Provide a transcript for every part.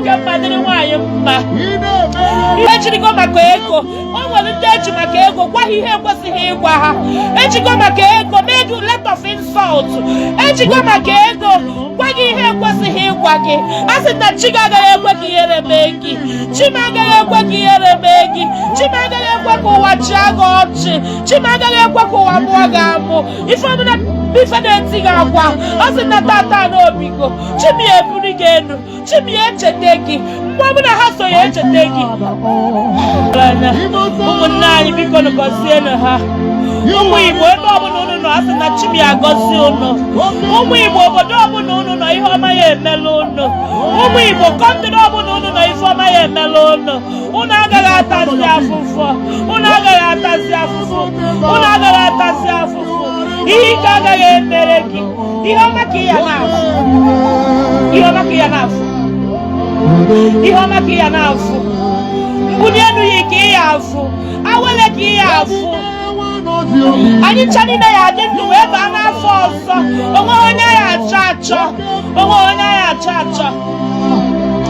nwoke mma dịrị nwaanyị mma. Ejirigo maka ego, o nwere ndị eji maka ego gwa ha ihe ekwesịghị ịgwa ha. Ejigo maka ego mee gị lot of insult. Ejigo maka ego gwa gị ihe ekwesịghị ịgwa gị. A sị na chi agaghị ekwe ka ihere mee gị. Chi agaghị ekwe ka ihere mee gị. Chi agaghị ekwe ka ụwa chịa gị ọchị. Chi agaghị ekwe ka ụwa mụọ gị amụ. Ife ọbụla ife na-eti gị akwa, ọ sị na tata n'obigo Chimi ebuli gị elu, Chimi echete gị, mgbe ọbụla ha so ya echete gị. Ụmụnne anyị biko gọzienụ ha. Ụmụ Igbo ebe ọbụla unu nọ, asị na Chimi agọzie unu. Ụmụ Igbo obodo ọbụla unu nọ, ihe ọma ya emela unu. Ụmụ Igbo kọntịrị ọbụla unu nọ, ife ọma ya emela unu. Unu agaghị atazi afụfụ, unu agaghị atazi afụfụ, unu agaghị atazi afụfụ. Ihe ike agaghị emere gị. Ihe ọma ka ya na-afụ. Ihe ọma ka ya na-afụ. Ihe ọma ka ya na-afụ. Mbuli elu ya ka ya afụ. Awele ka ya afụ. Anyị ncha niile ya adị ndụ wee baa n'afọ ọzọ. Onwe onye ya achọ achọ. Onwe onye ya achọ achọ.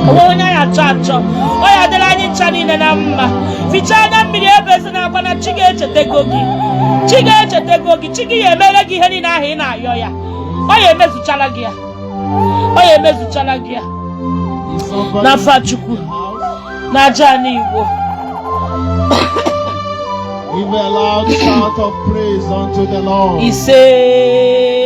Onwe onye ya achọ achọ. Ọ ya dịrị anyị ncha niile na mma. Fichaa anya mmiri ebe ezi na-akwa na chi ga-echetego gị. Chi ga-echetego gị. Chi gị ya emere gị ihe niile ahụ ị na-ayọ ya. Ọ ya emezuchala gị ya. Ọ ya emezuchala gị ya. N'afa Chukwu. N'aja anyị Igbo. Give a loud shout of praise unto the Lord. Ise.